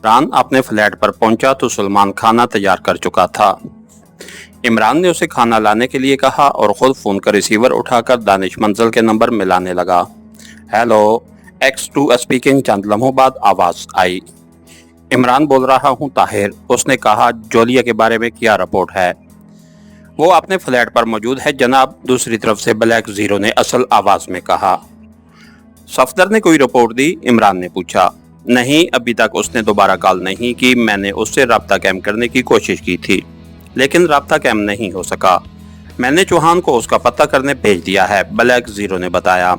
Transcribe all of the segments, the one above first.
इमरान अपने फ्लैट पर पहुंचा तो सलमान खाना तैयार कर चुका था। इमरान ने उसे खाना लाने के लिए कहा और खुद फोन का रिसीवर उठाकर दानिश मंजिल के नंबर मिलाने लगा। Hello, X2 speaking. चंद लम्हों बाद आवाज आई। इमरान बोल रहा हूं ताहिर। उसने कहा, जोलिया के बारे में क्या रिपोर्ट है? वो अपने फ्लैट पर मौजूद है जनाब, दूसरी तरफ से ब्लैक जीरो ने असल आवाज में कहा। सफदर ने कोई रिपोर्ट दी? इमरान ने पूछा। नहीं, अभी तक उसने दोबारा कॉल नहीं की। मैंने उससे राब्ता कायम करने की कोशिश की थी, लेकिन राब्ता कायम नहीं हो सका। मैंने चौहान को उसका पता करने भेज दिया है, ब्लैक जीरो ने बताया।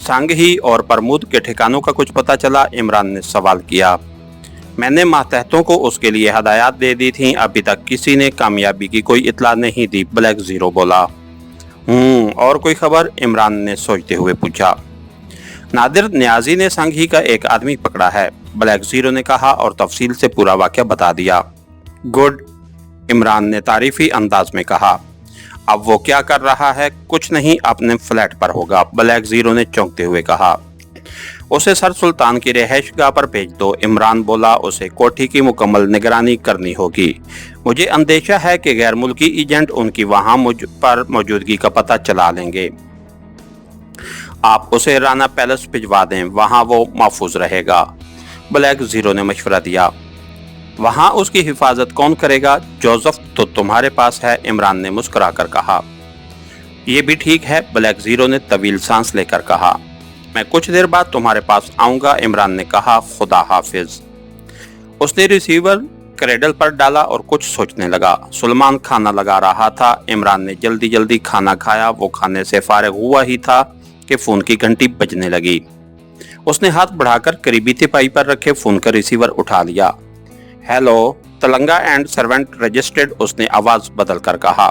सांगही और प्रमोद के ठिकानों का कुछ पता चला? इमरान ने सवाल किया। मैंने मातहतों को उसके लिए हदायत दे दी थी, अभी तक किसी ने कामयाबी की कोई इतला नहीं दी, ब्लैक जीरो बोला। और कोई खबर? इमरान ने सोचते हुए पूछा। नादिर न्याजी ने सांघी का एक आदमी पकड़ा है, ब्लैक जीरो ने कहा और तफसील से पूरा वाक़या बता दिया। गुड, इमरान ने तारीफी अंदाज में कहा। अब वो क्या कर रहा है? कुछ नहीं, अपने फ्लैट पर होगा, ब्लैक जीरो ने चौंकते हुए कहा। उसे सर सुल्तान की रिहाइशगाह पर भेज दो, इमरान बोला। उसे कोठी की मुकम्मल निगरानी करनी होगी। मुझे अंदेशा है कि गैर मुल्की एजेंट उनकी वहां मुझ पर मौजूदगी का पता चला लेंगे। आप उसे राना पैलेस भिजवा दें, वहां वो महफूज रहेगा, ब्लैक जीरो ने मशवरा दिया। वहां उसकी हिफाजत कौन करेगा? जोसेफ तो तुम्हारे पास है, इमरान ने मुस्कुराकर कहा। ये भी ठीक है, ब्लैक जीरो ने तवील सांस लेकर कहा। मैं कुछ देर बाद तुम्हारे पास आऊंगा, इमरान ने कहा। खुदा हाफिज। उसने रिसीवर क्रेडल पर डाला और कुछ सोचने लगा। सलमान खाना लगा रहा था। इमरान ने जल्दी जल्दी खाना खाया। वो खाने से फारिग हुआ ही था कि फोन की घंटी बजने लगी। उसने हाथ बढ़ाकर करीबी तिपाई पर रखे फोन का रिसीवर उठा लिया। हेलो, तेलंगा एंड सर्वेंट रजिस्टर्ड, उसने आवाज बदल कर कहा।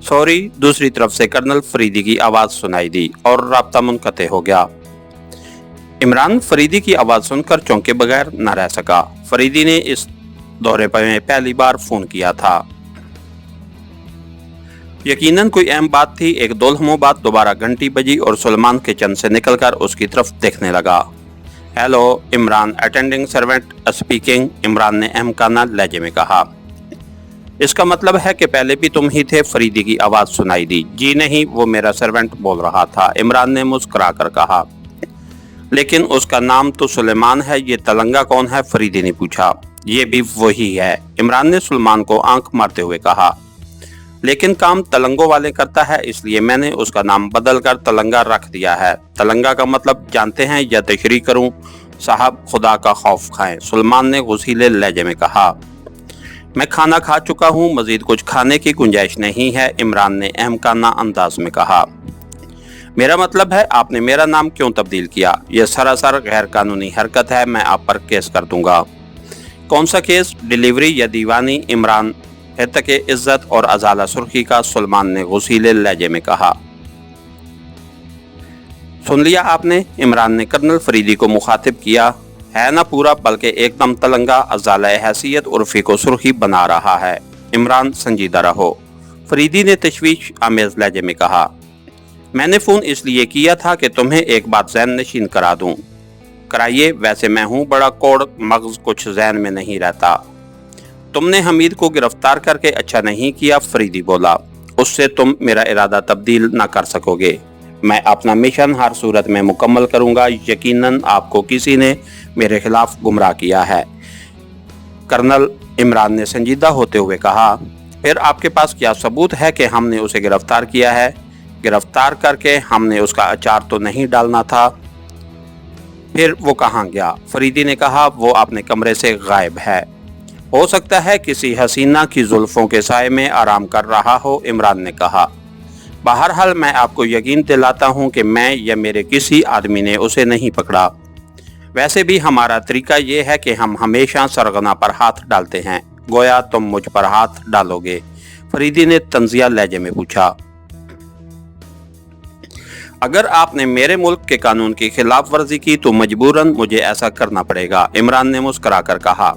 सॉरी, दूसरी तरफ से कर्नल फरीदी की आवाज सुनाई दी और राब्ता मुनक़ते हो गया। इमरान फरीदी की आवाज सुनकर चौंके बगैर न रह सका। फरीदी ने इस दौरे पर पहली बार फोन किया था। यकीनन कोई अहम बात थी। एक दो लम्हों बाद दोबारा घंटी बजी और सलमान किचन से निकलकर उसकी तरफ देखने लगा। Hello, Imran attending servant speaking, Imran ने अहमकाना लहजे में कहा। इसका मतलब है कि पहले भी तुम ही थे? फरीदी की आवाज सुनाई दी। जी नहीं, वो मेरा सर्वेंट बोल रहा था, इमरान ने मुस्कुरा कर कहा। लेकिन उसका नाम तो सुलेमान है, ये तेलंगा कौन है? फरीदी ने पूछा। ये भी वही है, इमरान ने सलमान को आंख मारते हुए कहा। लेकिन काम तेलंगों वाले करता है, इसलिए मैंने उसका नाम बदल कर तेलंगा रख दिया है। तेलंगा का मतलब जानते हैं या तशरीह करूं? साहब, खुदा का खौफ खाएं, सलमान ने गुस्सीले लहजे में कहा। मैं खाना खा चुका हूं, मजीद कुछ खाने की गुंजाइश नहीं है, इमरान ने अहमकाना अंदाज में कहा। मेरा मतलब है, आपने मेरा नाम क्यों तब्दील किया? यह सरासर गैर कानूनी हरकत है, मैं आप पर केस कर दूंगा। कौन सा केस? डिलीवरी या दीवानी? इमरान के इज्जत और अजाला सुर्खी का, सलमान ने गुस्सीले लहजे में कहा। सुन लिया आपने? इमरान ने कर्नल फरीदी को मुखातिब किया। है ना पूरा, बल्कि एकदम तेलंगा, अजाला हैसियत उर्फी को सुर्खी बना रहा है। इमरान, संजीदा रहो, फरीदी ने तशवीश आमेज लहजे में कहा। मैंने फोन इसलिए किया था कि तुम्हें एक बात ज़हन नशीन करा दूं। कराइए। वैसे मैं हूं बड़ा कोड़ मगज, कुछ ज़हन में नहीं रहता। तुमने हमीद को गिरफ्तार करके अच्छा नहीं किया, फरीदी बोला। उससे तुम मेरा इरादा तब्दील न कर सकोगे। मैं अपना मिशन हर सूरत में मुकम्मल करूंगा। यकीनन आपको किसी ने मेरे खिलाफ गुमराह किया है, कर्नल, इमरान ने संजीदा होते हुए कहा। फिर आपके पास क्या सबूत है कि हमने उसे गिरफ्तार किया है? गिरफ्तार करके हमने उसका अचार तो नहीं डालना था। फिर वो कहाँ गया? फरीदी ने कहा। वो अपने कमरे से गायब है। हो सकता है किसी हसीना की जुल्फों के साए में आराम कर रहा हो, इमरान ने कहा। बहरहाल मैं आपको यकीन दिलाता हूं कि मैं या मेरे किसी आदमी ने उसे नहीं पकड़ा। वैसे भी हमारा तरीका ये है कि हम हमेशा सरगना पर हाथ डालते हैं, गोया तुम मुझ पर हाथ डालोगे, फरीदी ने तंजिया लहजे में पूछा। अगर आपने मेरे मुल्क के कानून की खिलाफ वर्जी की तो मजबूरन मुझे ऐसा करना पड़ेगा, इमरान ने मुस्कुरा कर कहा।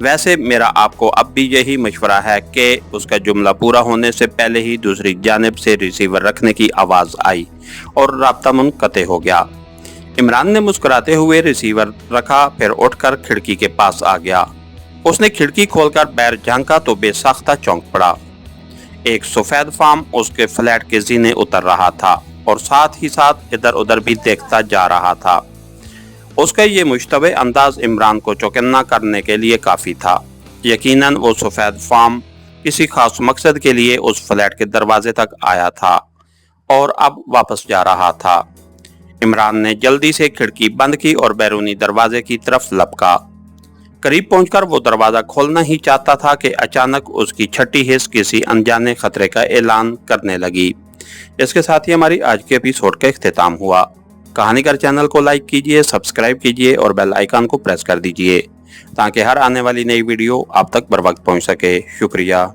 वैसे मेरा आपको अब भी यही मशवरा है कि उसका जुमला पूरा होने से पहले ही दूसरी जानिब से रिसीवर रखने की आवाज़ आई और राब्ता मुनक़ते हो गया। इमरान ने मुस्कुराते हुए रिसीवर रखा, फिर उठकर खिड़की के पास आ गया। उसने खिड़की खोलकर बाहर झांका तो बेसाख्ता चौंक पड़ा। एक सफेद फार्म उसके फ्लैट के जीने उतर रहा था और साथ ही साथ इधर उधर भी देखता जा रहा था। उसका ये मुश्तबे अंदाज इमरान को चौकन्ना करने के लिए काफी था। यकीनन वो सफेद फार्म किसी खास मकसद के लिए उस फ्लैट के दरवाजे तक आया था और अब वापस जा रहा था। इमरान ने जल्दी से खिड़की बंद की और बैरूनी दरवाजे की तरफ लपका। करीब पहुंचकर वो दरवाजा खोलना ही चाहता था कि अचानक उसकी छठी हिस्स किसी अनजाने खतरे का ऐलान करने लगी। इसके साथ ही हमारी आज के एपिसोड का इख्तिताम हुआ। कहानीकार चैनल को लाइक कीजिए, सब्सक्राइब कीजिए और बेल आइकन को प्रेस कर दीजिए ताकि हर आने वाली नई वीडियो आप तक बर वक्त पहुंच सके। शुक्रिया।